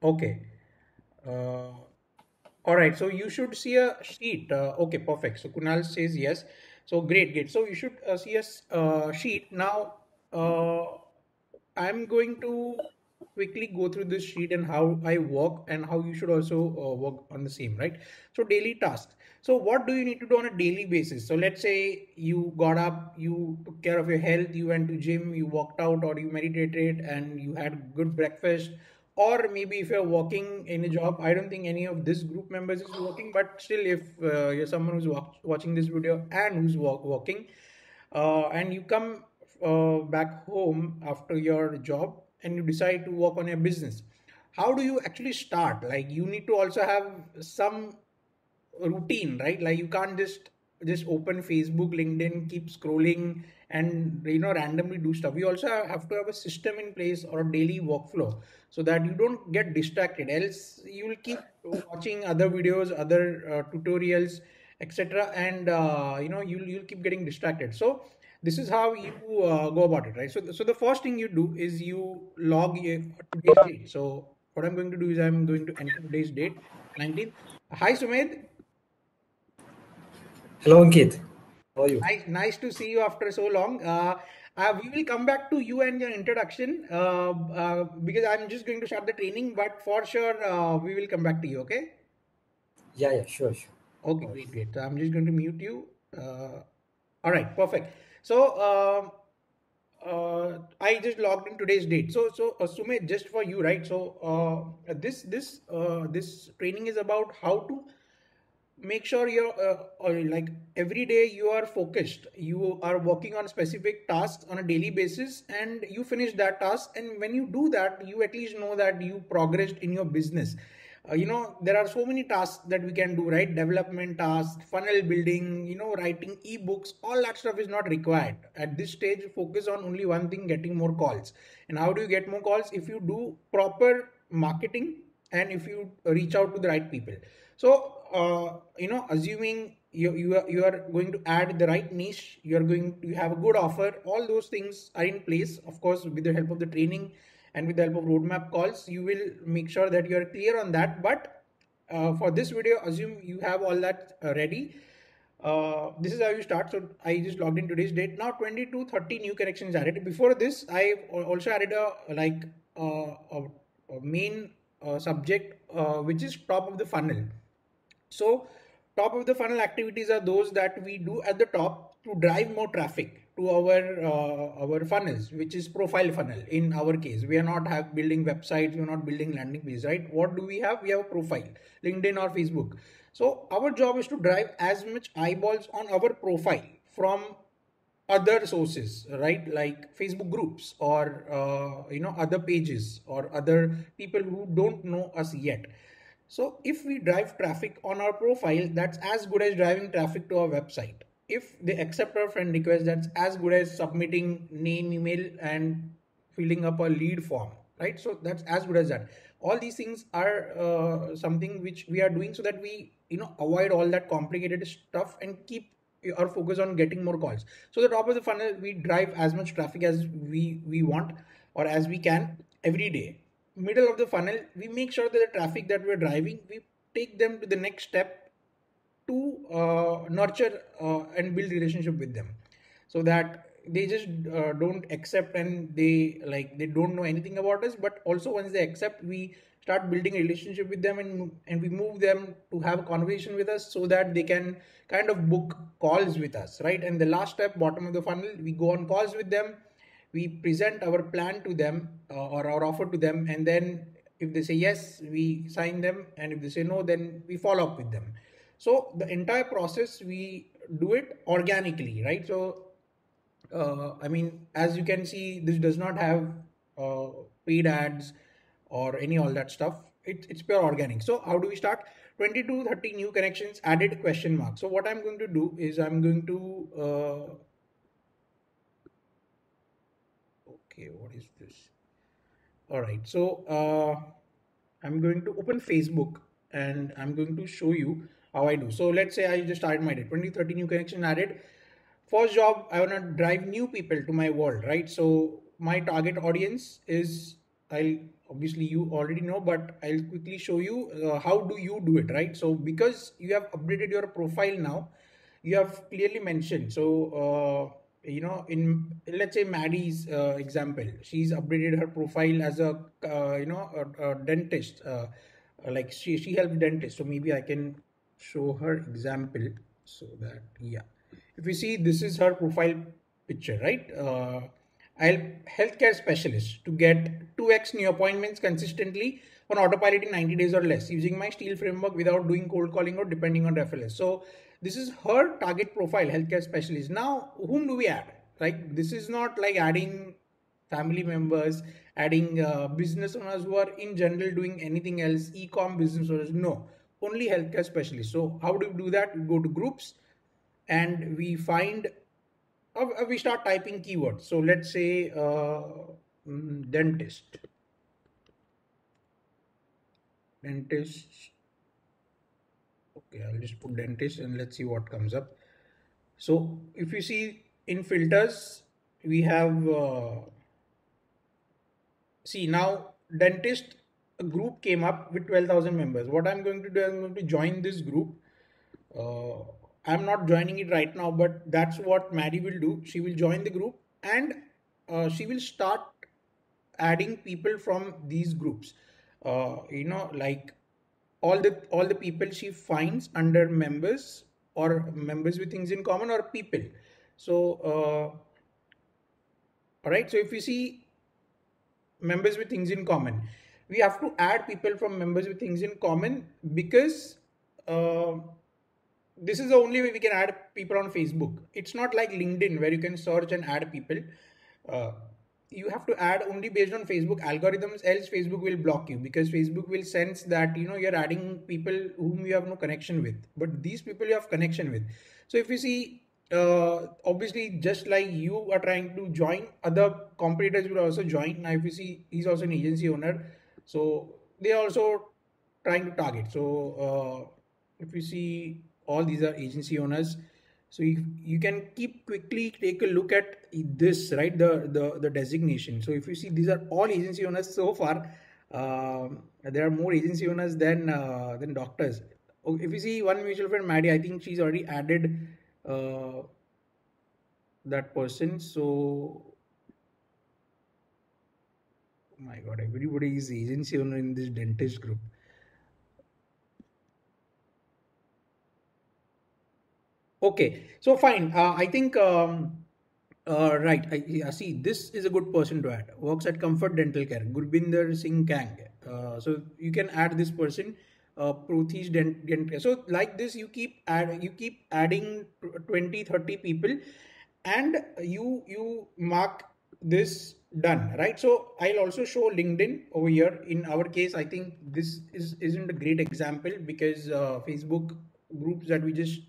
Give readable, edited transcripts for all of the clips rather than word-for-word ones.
Okay. Uh, all right. So you should see a sheet. Okay, perfect. So Kunal says yes. So great, great. So you should see a sheet. Now, uh, I'm going to quickly go through this sheet and how I work and how you should also work on the same, right? So daily tasks. So what do you need to do on a daily basis? So let's say you got up, you took care of your health, you went to gym, you worked out or you meditated and you had good breakfast, or maybe if you're working in a job. I don't think any of this group members is working, but still if you're someone who's watching this video and who's working, and you come back home after your job and you decide to work on your business, how do you actually start? Like, you need to also have some routine, right? Like, you can't just open Facebook, LinkedIn, keep scrolling and randomly do stuff. We also have to have a system in place or a daily workflow so that you don't get distracted, else you will keep watching other videos, other tutorials, etc., and you'll keep getting distracted. So this is how you go about it, right? So the first thing you do is you log today's date. So what I'm going to do is I'm going to enter today's date, 19th. Hi Sumedh. Hello, Ankit. How are you? Nice to see you after so long. We will come back to you and your introduction because I'm just going to start the training, but for sure we will come back to you. Okay. Yeah, yeah, sure, sure. Okay, No great, worries. great. So I'm just going to mute you. All right, perfect. So I just logged in today's date. So Sumit, just for you, right? So this training is about how to make sure you're like every day you are focused, you are working on specific tasks on a daily basis and you finish that task, and when you do that you at least know that you progressed in your business. There are so many tasks that we can do, right? Development tasks, funnel building, writing ebooks, all that stuff is not required at this stage. Focus on only one thing: getting more calls. And how do you get more calls? If you do proper marketing and if you reach out to the right people. So assuming you are going to add the right niche, you are going to have a good offer, all those things are in place. Of course, with the help of the training and with the help of roadmap calls, you will make sure that you are clear on that. But for this video, assume you have all that ready. This is how you start. So I just logged in today's date. Now 20 to 30 new connections added. Before this, I also added a main subject, which is top of the funnel. So top of the funnel activities are those that we do at the top to drive more traffic to our funnels, which is profile funnel. In our case, we are not have building websites, we are not building landing pages, right? What do we have? We have a profile, LinkedIn or Facebook. So our job is to drive as much eyeballs on our profile from other sources, right? Like Facebook groups or other pages or other people who don't know us yet. So if we drive traffic on our profile, that's as good as driving traffic to our website. If they accept our friend request, that's as good as submitting name, email, and filling up a lead form, right? So that's as good as that. All these things are something which we are doing so that we avoid all that complicated stuff and keep our focus on getting more calls. So the top of the funnel, we drive as much traffic as we want or as we can every day. Middle of the funnel, we make sure that the traffic that we're driving, we take them to the next step to nurture and build relationship with them, so that they just don't accept and they don't know anything about us. But also once they accept, we start building a relationship with them, and we move them to have a conversation with us so that they can kind of book calls with us, right? And the last step, bottom of the funnel, we go on calls with them, we present our plan to them, or our offer to them, and then if they say yes, we sign them, and if they say no, then we follow up with them. So the entire process, we do it organically, right? So I mean, as you can see, this does not have uh, paid ads or any all that stuff. It's pure organic. So how do we start? 20 to 30 new connections added, question mark. So what I'm going to do is I'm going to okay, what is this? All right. So I'm going to open Facebook and I'm going to show you how I do. So let's say I just started my day, 20, 30 new connection added. First job, I want to drive new people to my world, right? So my target audience is I'll obviously you already know, but I'll quickly show you how do you do it, right? So because you have updated your profile now, you have clearly mentioned. So in let's say Maddie's example, she's updated her profile as a a dentist. Like she helps dentists. So maybe I can show her example so that yeah, if you see this is her profile picture, right? I'll healthcare specialist to get 2x new appointments consistently on autopilot in 90 days or less using my steel framework without doing cold calling or depending on referrals. So this is her target profile, healthcare specialist. Now, whom do we add? Like this is not like adding family members, adding business owners who are in general doing anything else, e-com business owners. No, only healthcare specialists. So how do we do that? We go to groups and we find we start typing keywords. So let's say dentist, dentist. Okay, I'll just put dentist and let's see what comes up. So if you see in filters, we have see now dentist group came up with 12,000 members. What I'm going to do, I'm going to join this group. Uh, I'm not joining it right now, but that's what Maddie will do. She will join the group and she will start adding people from these groups. Like all the people she finds under members or members with things in common or people. So all right. So if we see members with things in common, we have to add people from members with things in common because uh, this is the only way we can add people on Facebook. It's not like LinkedIn where you can search and add people. Uh, you have to add only based on Facebook algorithms, else Facebook will block you because Facebook will sense that you're adding people whom you have no connection with, but these people you have connection with. So if you see, obviously, just like you are trying to join, other competitors will also join. Now, if you see, he's also an agency owner, so they are also trying to target. So if you see, all these are agency owners. So you can keep quickly take a look at this, right? The designation. So if you see, these are all agency owners so far. There are more agency owners than doctors. If you see one mutual friend, Maddie, I think she's already added uh, that person. So, oh my God, everybody is agency owner in this dentist group. Okay, so fine. I think right. Yeah, see, this is a good person to add. Works at Comfort Dental Care, Gurbinder Singh Kang. So you can add this person, Prothish Dent Care. So like this, you keep adding 20, 30 people, and you mark this done, right? So I'll also show LinkedIn over here. In our case, I think this isn't a great example because Facebook groups that we just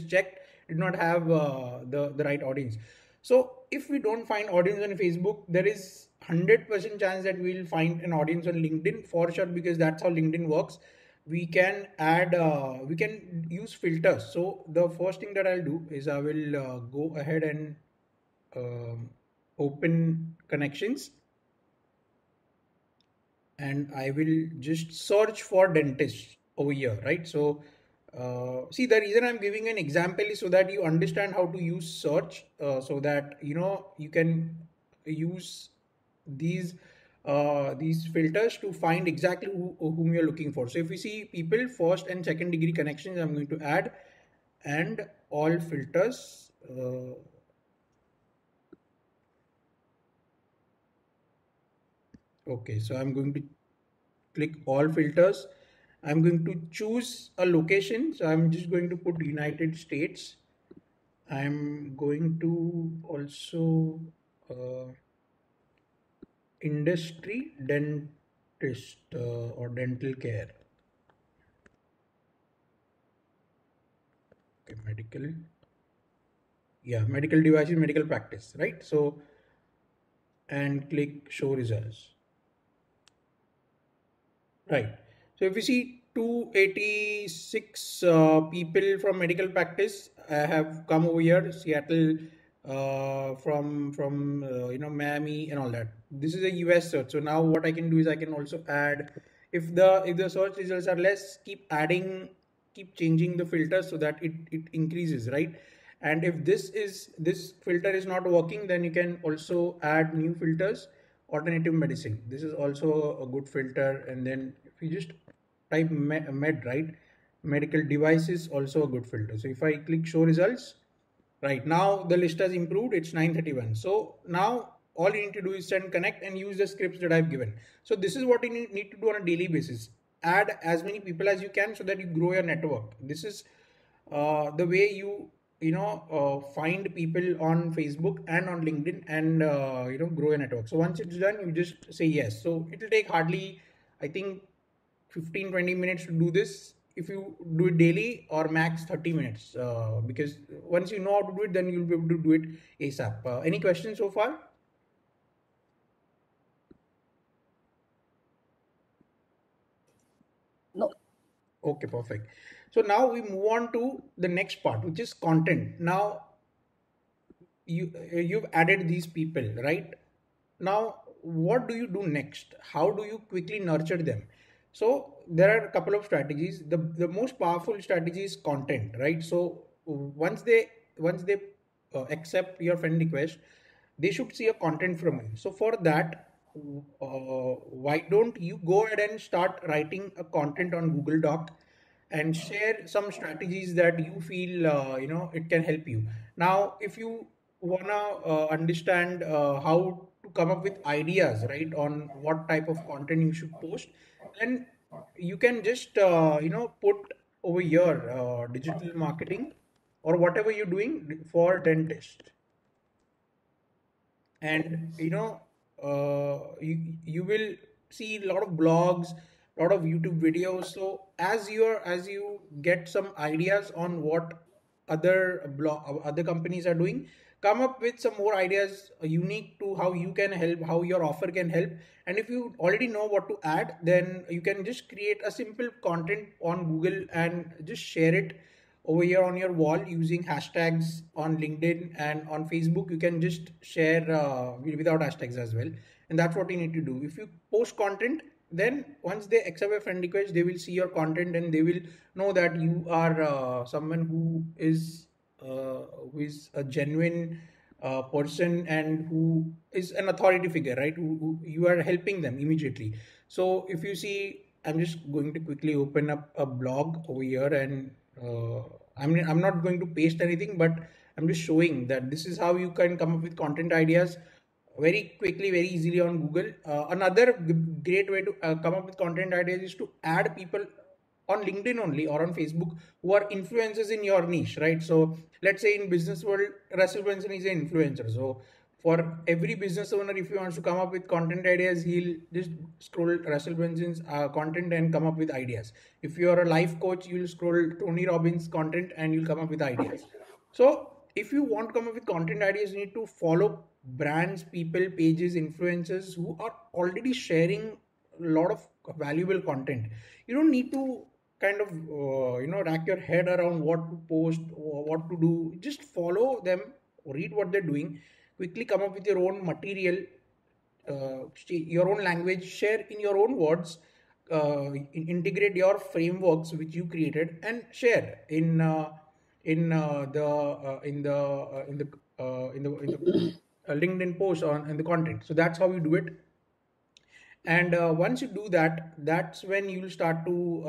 checked did not have the right audience. So if we don't find audience on Facebook, there is 100% chance that we'll find an audience on LinkedIn for sure, because that's how LinkedIn works. We can use filters. So the first thing that I'll do is I will go ahead and um, open connections, and I will just search for dentist over here, right? So, see, the reason I'm giving an example is so that you understand how to use search, so that you can use these these filters to find exactly whom you're looking for. So, if you see people first and second degree connections, I'm going to add and all filters. Okay, so I'm going to click all filters. I'm going to choose a location. So I'm just going to put United States. I'm going to also industry dentist or dental care. Okay, medical. Yeah, medical devices, medical practice, right? So, and click show results. Right. So if you see 286 people from medical practice have come over here, Seattle, from Miami and all that. this is a US search. So now what I can do is I can also add, if the search results are less, keep adding, keep changing the filter so that it increases, right? And if this filter is not working, then you can also add new filters. Alternative medicine, this is also a good filter. And then if you just type med, right, medical devices, also a good filter. So if I click show results, right now the list has improved, it's 931. So now all you need to do is send connect and use the scripts that I've given. So this is what you need to do on a daily basis. Add as many people as you can so that you grow your network. This is the way find people on Facebook and on LinkedIn, and grow your network. So once it's done, you just say yes. So it will take hardly, I think, 15-20 minutes to do this if you do it daily, or max 30 minutes, because once you know how to do it, then you'll be able to do it ASAP. Any questions so far? No. Okay, perfect. So now we move on to the next part, which is content. Now you've added these people, right? Now what do you do next? How do you quickly nurture them? So there are a couple of strategies. The most powerful strategy is content, right? So once they accept your friend request, they should see a content from you. So for that, why don't you go ahead and start writing a content on Google Doc and share some strategies that you feel it can help you. Now if you wanna understand how to come up with ideas, right, on what type of content you should post, then you can just put over here digital marketing or whatever you're doing for dentist. And you will see a lot of blogs, a lot of YouTube videos. So as you get some ideas on what other companies are doing, come up with some more ideas unique to how you can help, how your offer can help. And if you already know what to add, then you can just create a simple content on Google and just share it over here on your wall using hashtags. On LinkedIn and on Facebook, you can just share without hashtags as well. And that's what you need to do. If you post content, then once they accept a friend request, they will see your content and they will know that you are someone who is a genuine person, and who is an authority figure, right? Who you are helping them immediately. So if you see, I'm just going to quickly open up a blog over here, and I'm not going to paste anything, but I'm just showing that this is how you can come up with content ideas very quickly, very easily on Google. Another great way to come up with content ideas is to add people on LinkedIn only or on Facebook who are influencers in your niche, right? So let's say in business world, Russell Brunson is an influencer. So for every business owner, if he wants to come up with content ideas, he'll just scroll Russell Brunson's content and come up with ideas. If you're a life coach, you'll scroll Tony Robbins' content and you'll come up with ideas. So if you want to come up with content ideas, you need to follow brands, people, pages, influencers who are already sharing a lot of valuable content. You don't need to kind of rack your head around what to post or what to do. Just follow them, read what they're doing, quickly come up with your own material, your own language, share in your own words, integrate your frameworks which you created, and share in the LinkedIn post on in the content. So that's how you do it. And once you do that, that's when you'll start to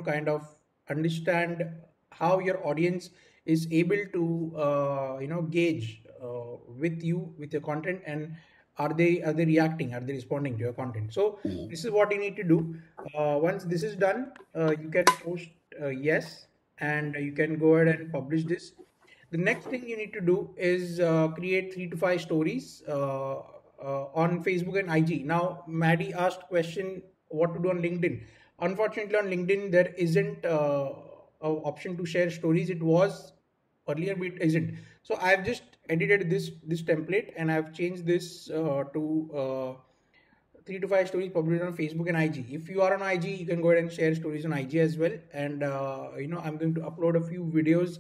kind of understand how your audience is able to gauge with you, with your content, and are they reacting, are they responding to your content. So this is what you need to do. Once this is done, you can post yes, and you can go ahead and publish this. The next thing you need to do is create 3 to 5 stories on Facebook and IG. Now, Maddie asked question what to do on LinkedIn. Unfortunately, on LinkedIn there isn't a option to share stories. It was earlier, but it isn't. So I've just edited this template and I've changed this to 3 to 5 stories published on Facebook and IG. If you are on IG, you can go ahead and share stories on IG as well. And I'm going to upload a few videos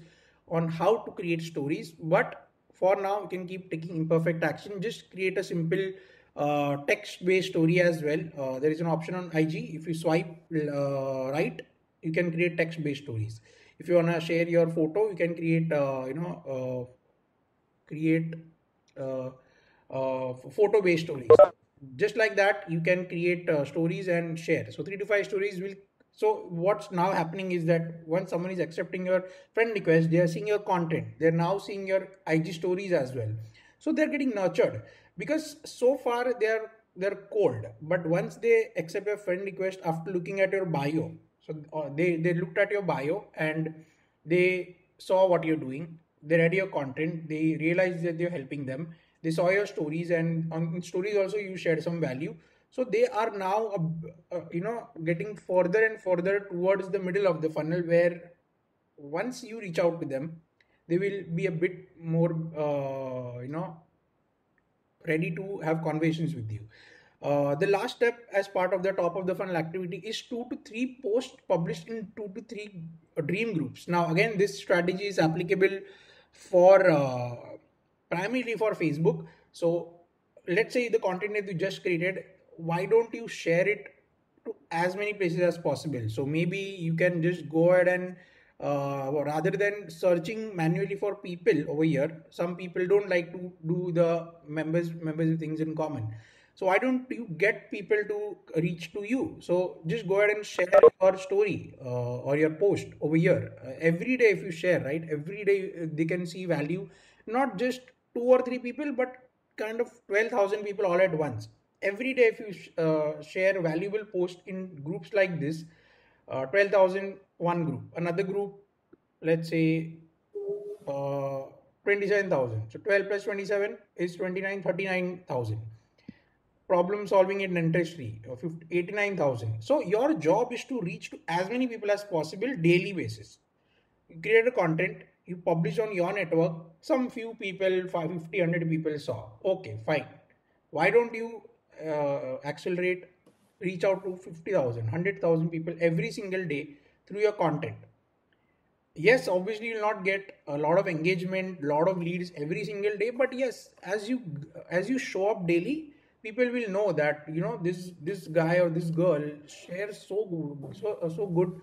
on how to create stories. But for now, you can keep taking imperfect action. Just create a simple text-based story as well. There is an option on IG. If you swipe right, you can create text-based stories. If you wanna share your photo, you can create create uh, photo based stories. Just like that, you can create stories and share. So 3 to 5 stories will. So what's now happening is that once someone is accepting your friend request, they are seeing your content. They're now seeing your IG stories as well. So they're getting nurtured because so far they're cold. But once they accept your friend request after looking at your bio, so they looked at your bio and they saw what you're doing. They read your content. They realized that you're helping them. They saw your stories, and on stories also you shared some value. So they are now getting further and further towards the middle of the funnel, where once you reach out to them, they will be a bit more ready to have conversations with you. The last step as part of the top of the funnel activity is 2 to 3 posts published in 2 to 3 dream groups. Now, again, this strategy is applicable for primarily for Facebook. So, let's say the content that you just created, why don't you share it to as many places as possible? So maybe you can just go ahead and rather than searching manually for people over here, some people don't like to do the members things in common. So why don't you get people to reach to you? So just go ahead and share your story or your post over here. Every day, if you share, right, every day they can see value, not just 2 or 3 people, but kind of 12,000 people all at once. Every day, if you share valuable post in groups like this, 12,000 one group, another group, let's say uh, 27,000. So 12 plus 27 is 29, 39,000. Problem solving in dentistry, 89,000. So your job is to reach to as many people as possible daily basis. You create a content, you publish on your network, some few people, 550, 100 people saw. Okay, fine. Why don't you accelerate, reach out to 50,000, 100,000 people every single day through your content? Yes, obviously you'll not get a lot of engagement, lot of leads every single day, but yes, as you show up daily, people will know that this guy or this girl shares so good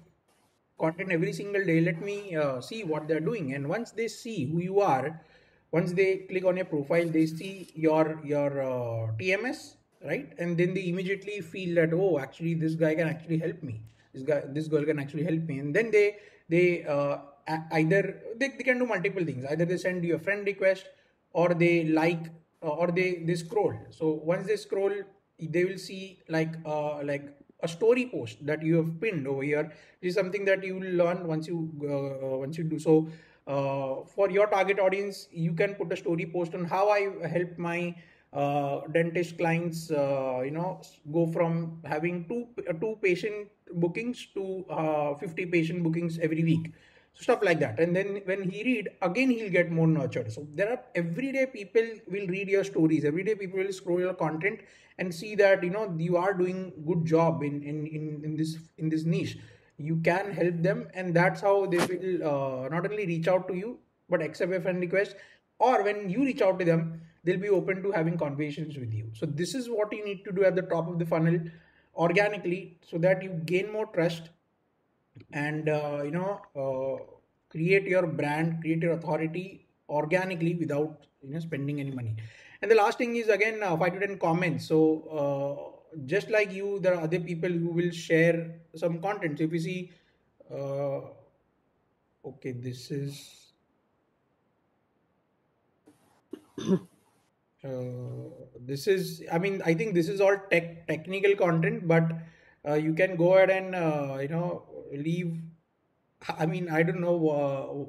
content every single day. Let me see what they're doing. And once they see who you are, once they click on your profile, they see your TMS, right? And then they immediately feel that, oh, actually this guy can actually help me. This girl can actually help me. And then they either they can do multiple things. Either they send you a friend request, or they like, or they scroll. So once they scroll, they will see like a story post that you have pinned over here. This is something that you will learn once you do so. For your target audience, you can put a story post on how I help my dentist clients go from having two patient bookings to 50 patient bookings every week. So stuff like that. And then when he read again, he'll get more nurtured. So there are everyday people will read your stories, everyday people will scroll your content and see that you are doing good job in this niche. You can help them, and that's how they will not only reach out to you but accept a friend request, or when you reach out to them, they'll be open to having conversations with you. So this is what you need to do at the top of the funnel organically, so that you gain more trust and create your brand, create your authority organically without spending any money. And the last thing is, again, 5 to 10 comments. So just like you, there are other people who will share some content. So if you see uh, okay, this is, I mean, I think this is all technical content, but you can go ahead and leave. I mean, I don't know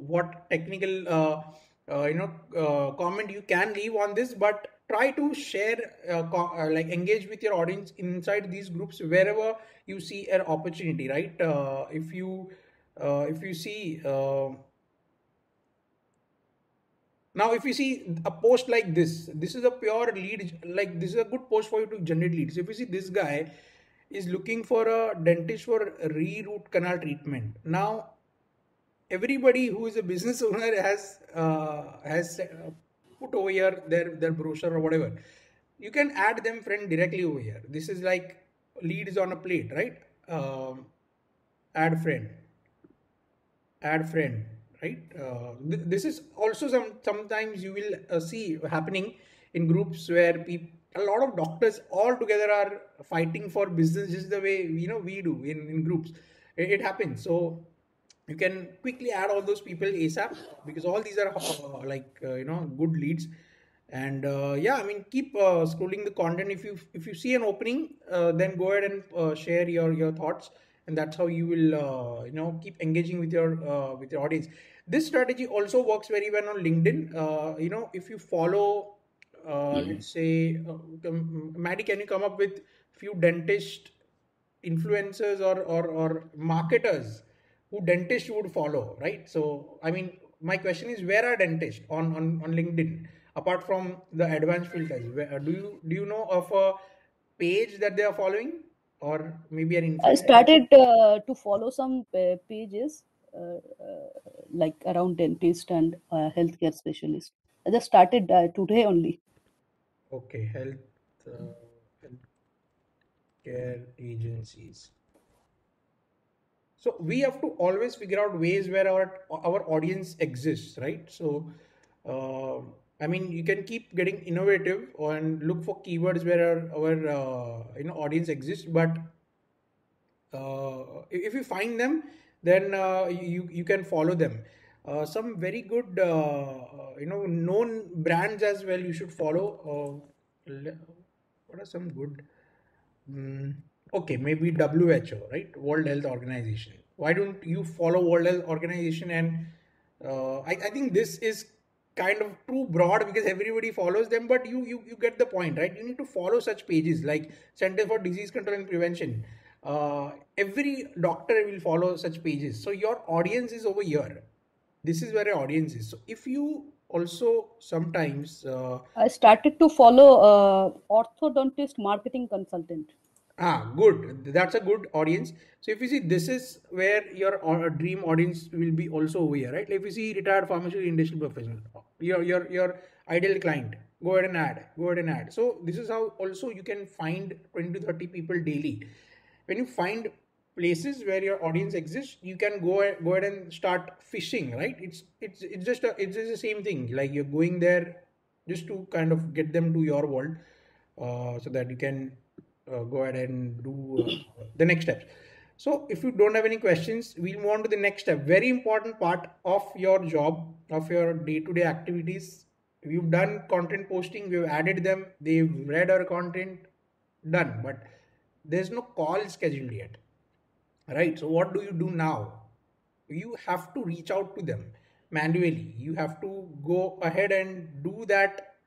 what technical comment you can leave on this, but try to share, like engage with your audience inside these groups wherever you see an opportunity, right? If you see now, if you see a post like this is a pure lead. Like, this is a good post for you to generate leads. If you see this guy is looking for a dentist for re-root canal treatment. Now, everybody who is a business owner has put over here their brochure or whatever. you can add them friend directly over here. This is like leads on a plate, right? Add friend, add friend, right? This is also sometimes you will see happening in groups where people, a lot of doctors all together are fighting for business just the way we do in groups. It happens. So you can quickly add all those people ASAP, because all these are good leads. And yeah, I mean, keep scrolling the content. If you see an opening, then go ahead and share your thoughts, and that's how you will keep engaging with your audience. This strategy also works very well on LinkedIn. If you follow, let's say, Maddie, can you come up with few dentist influencers or marketers who dentists would follow, right? So, I mean, my question is, where are dentists on LinkedIn apart from the advanced filters? Do you know of a page that they are following, or maybe an I influencer? started to follow some pages like around dentist and healthcare specialist. I just started today only. Okay, healthcare agencies. So we have to always figure out ways where our audience exists, right? So, uh, I mean, you can keep getting innovative and look for keywords where our audience exists. But if you find them, then you can follow them. Some very good known brands as well you should follow. What are some good? Mm, okay, maybe WHO, right? World Health Organization. Why don't you follow World Health Organization? And I think this is kind of too broad because everybody follows them, but you get the point, right? You need to follow such pages like Center for Disease Control and Prevention. Every doctor will follow such pages. So your audience is over here. This is where your audience is. So if you also sometimes I started to follow orthodontist marketing consultant. Good. That's a good audience. So if you see, this is where your dream audience will be also over here, right? Like if you see retired pharmaceutical industry professional, your ideal client, go ahead and add. Go ahead and add. So this is how also you can find 20 to 30 people daily. When you find places where your audience exists, you can go ahead and start fishing, right? It's just the same thing. Like you're going there just to kind of get them to your world, so that you can go ahead and do the next steps. So if you don't have any questions, we'll move on to the next step. Very important part of your job, of your day-to-day activities. We've done content posting, we've added them, they've read our content, done. But there's no call scheduled yet, right? So what do you do now? You have to reach out to them manually. You have to go ahead and do that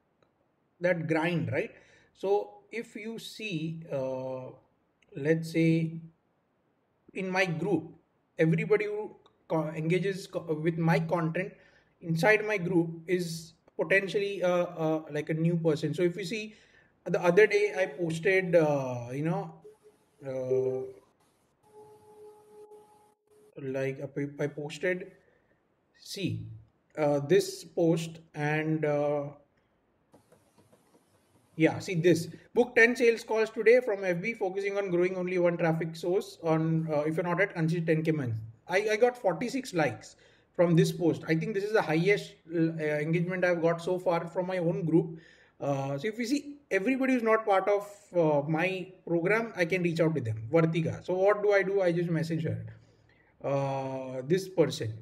grind, right? So if you see, let's say in my group, everybody who engages with my content inside my group is potentially like a new person. So if you see, the other day I posted, uh, I posted, see, this post, and yeah, see this. Book 10 sales calls today from FB, focusing on growing only one traffic source on, if you're not at, until 10K month. I got 46 likes from this post. I think this is the highest engagement I've got so far from my own group. So if you see, everybody who's not part of my program, I can reach out to them. Vartika. So what do? I just message her. This person,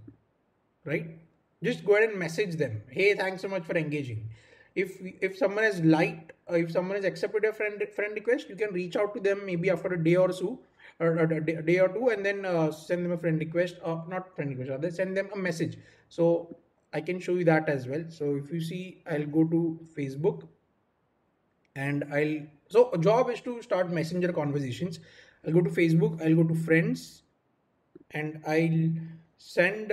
right? Just go ahead and message them. Hey, thanks so much for engaging. If someone has liked, if someone has accepted a friend request, you can reach out to them maybe after a day or so, or a day or two, and then send them a friend request, or not friend request, rather send them a message. So I can show you that as well. So if you see, I'll go to Facebook, and so a job is to start messenger conversations. I'll go to Facebook, I'll go to friends, and I'll send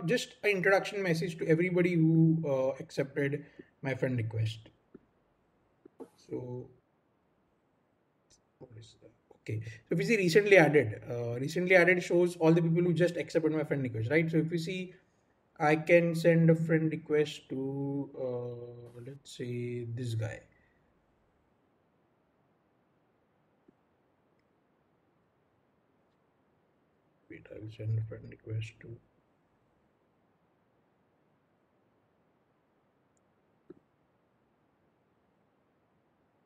just an introduction message to everybody who accepted my friend request. So what is that? Okay, so if you see recently added shows all the people who just accepted my friend request, right? So if you see, I can send a friend request to let's say this guy. Wait, I'll send a friend request to.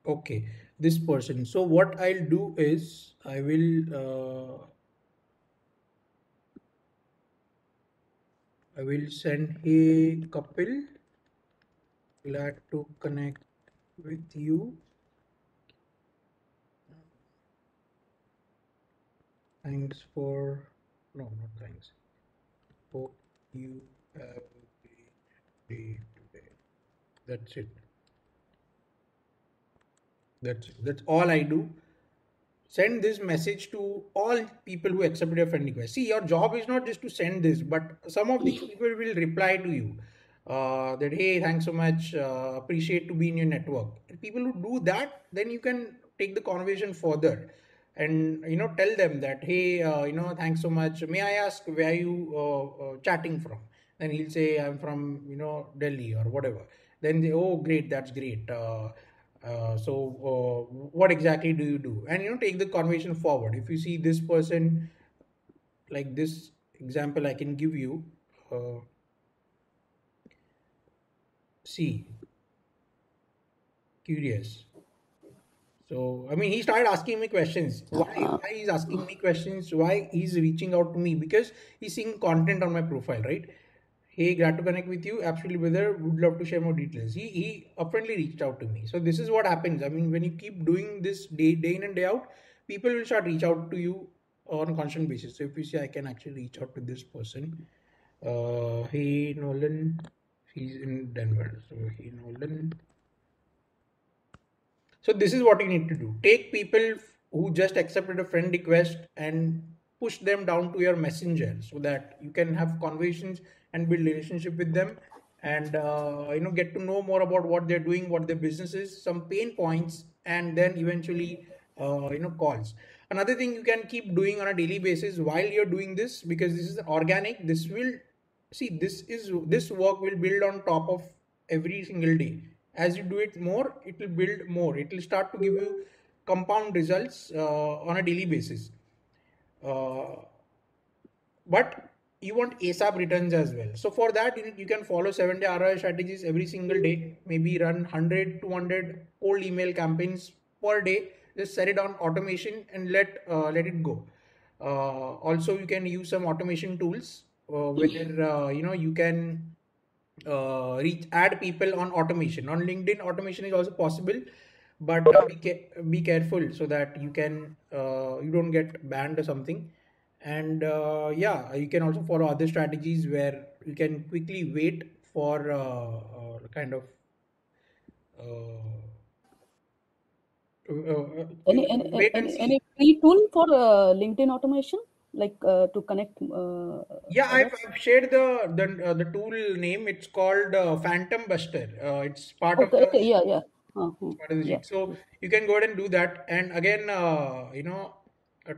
Okay, this person. So what I'll do is I will send, hey Kapil, glad to connect with you. Thanks for, no, not thanks. Hope you have a great day today. That's it. That's all I do. Send this message to all people who accepted your friend request. See, your job is not just to send this, but some of these people will reply to you that, hey, thanks so much, appreciate to be in your network. And people who do that, then you can take the conversation further and tell them that, hey, thanks so much. May I ask where you chatting from? Then he'll say, I'm from Delhi or whatever. Then they, oh, great, that's great. What exactly do you do? And take the conversation forward. If you see this person, like this example I can give you, uh, see, curious. So, I mean, he started asking me questions. Why he's asking me questions? Why he's reaching out to me? Because he's seeing content on my profile, right? Hey, glad to connect with you. Absolutely, brother. Would love to share more details. He apparently reached out to me. So this is what happens. I mean, when you keep doing this day in and day out, people will start reach out to you on a constant basis. So if you see, I can actually reach out to this person. Hey Nolan, he's in Denver. So hey Nolan. So this is what you need to do. Take people who just accepted a friend request and push them down to your messenger so that you can have conversations and build relationship with them and get to know more about what they're doing, what their business is, some pain points, and then eventually calls. Another thing you can keep doing on a daily basis while you're doing this, because this is organic, this will see this work will build on top of every single day. As you do it more, it will build more, it will start to give you compound results on a daily basis. But you want ASAP returns as well. So for that, you can follow 7-day ROI strategies every single day. Maybe run 100, 200 cold email campaigns per day. Just set it on automation and let it go. Also, you can use some automation tools where you can reach add people on automation. On LinkedIn, automation is also possible, but be careful so that you don't get banned or something. And yeah, you can also follow other strategies where you can quickly wait for kind of uh, Any any wait and any, see. any free tool for LinkedIn automation, like to connect Yeah, I've, others? I've shared the tool name. It's called Phantom Buster. It's part of Okay, the okay, yeah, yeah, part of the yeah. sheet. So you can go ahead and do that. And again,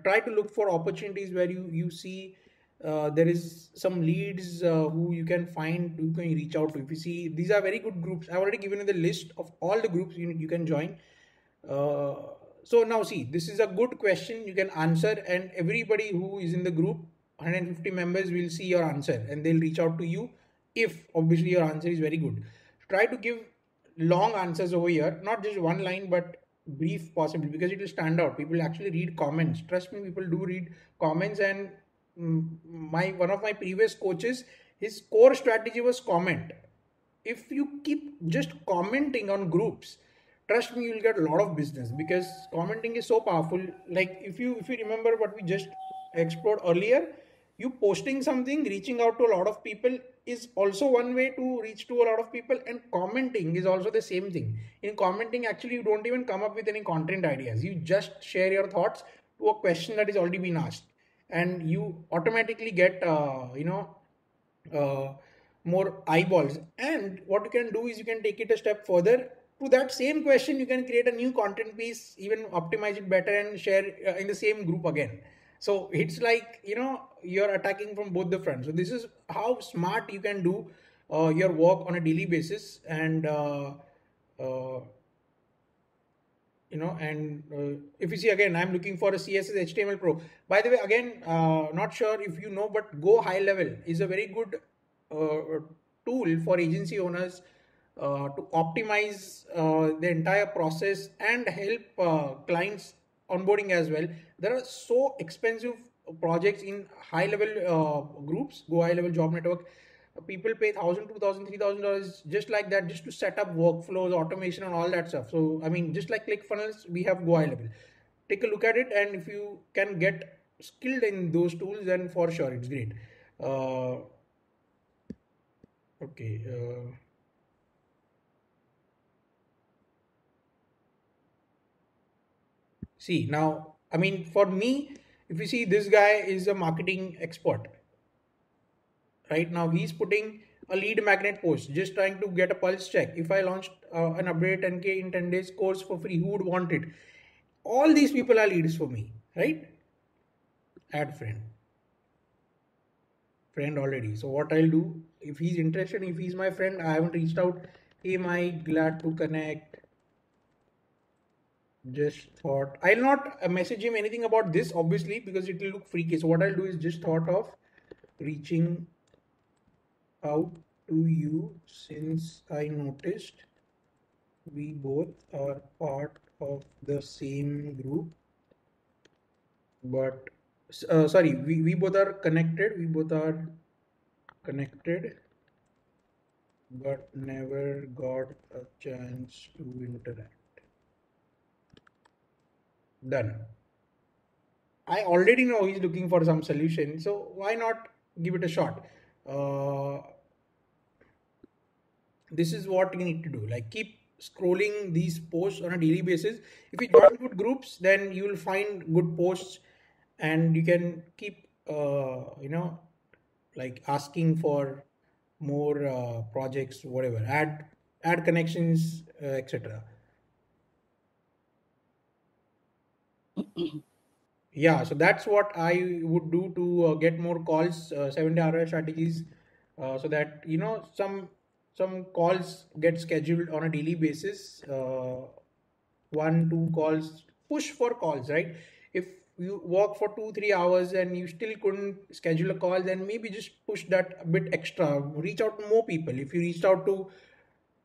try to look for opportunities where you see there is some leads who you can find, who can reach out to. If you see, these are very good groups. I've already given you the list of all the groups you can join. Uh, so now see, this is a good question you can answer, and everybody who is in the group, 150 members, will see your answer and they'll reach out to you if obviously your answer is very good. Try to give long answers over here, not just one line, but brief possible, because it will stand out. People actually read comments. Trust me, people do read comments. And my one of my previous coaches, his core strategy was comment. If you keep just commenting on groups, trust me, you'll get a lot of business, because commenting is so powerful. Like if you remember what we just explored earlier, you posting something, reaching out to a lot of people is also one way to reach to a lot of people, and commenting is also the same thing. In commenting, actually, you don't even come up with any content ideas, you just share your thoughts to a question that is already been asked, and you automatically get uh, more eyeballs. And what you can do is you can take it a step further. To that same question, you can create a new content piece, even optimize it better, and share in the same group again. So it's like you're attacking from both the fronts. So this is how smart you can do your work on a daily basis. And uh, And if you see again, I'm looking for a CSS HTML Pro. By the way, again, not sure if you know, but Go High Level is a very good tool for agency owners to optimize the entire process and help clients onboarding as well. There are so expensive projects in high level groups, Go High Level Job Network. People pay $1,000, $2,000, $3,000 just like that, just to set up workflows, automation, and all that stuff. So I mean, just like ClickFunnels, we have Go High Level. Take a look at it, and if you can get skilled in those tools, then for sure it's great. Uh, okay. See now, I mean, for me, if you see, this guy is a marketing expert. Right now, he's putting a lead magnet post, just trying to get a pulse check. If I launched an upgrade 10K in 10 days course for free, who would want it? All these people are leads for me, right? Add friend already. So what I'll do, if he's interested, if he's my friend, I haven't reached out, hey Mike, glad to connect, just thought, I'll not message him anything about this obviously, because it will look freaky. So what I'll do is just thought of reaching out to you, since I noticed we both are part of the same group, but sorry, we both are connected, but never got a chance to interact. Done. I already know he's looking for some solution, so why not give it a shot? uh, this is what you need to do, like keep scrolling these posts on a daily basis. If you join good groups, then you will find good posts, and you can keep like asking for more projects, whatever, add connections, etc. Yeah, so that's what I would do to get more calls, 7-day ROI strategies, so that some calls get scheduled on a daily basis. 1, 2 calls, push for calls, right? If you work for 2, 3 hours and you still couldn't schedule a call, then maybe just push that a bit extra. Reach out to more people. If you reached out to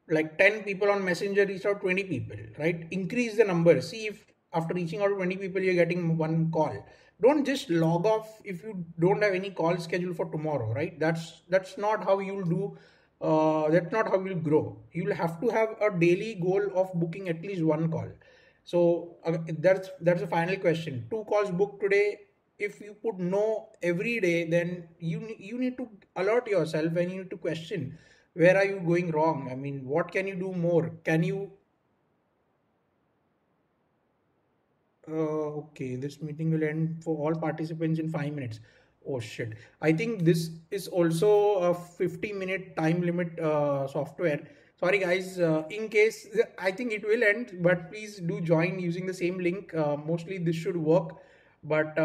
like 10 people on Messenger, reach out 20 people, right? Increase the number. See if after reaching out to 20 people, you're getting one call. Don't just log off if you don't have any call scheduled for tomorrow, right? That's not how you'll do. That's not how you'll grow. You'll have to have a daily goal of booking at least one call. So that's a final question. 2 calls booked today. If you put no every day, then you need to alert yourself, and you need to question, where are you going wrong? I mean, what can you do more? Can you okay, this meeting will end for all participants in 5 minutes. Oh shit. I think this is also a 50-minute time limit software. Sorry guys, in case, I think it will end, but please do join using the same link. Mostly this should work, but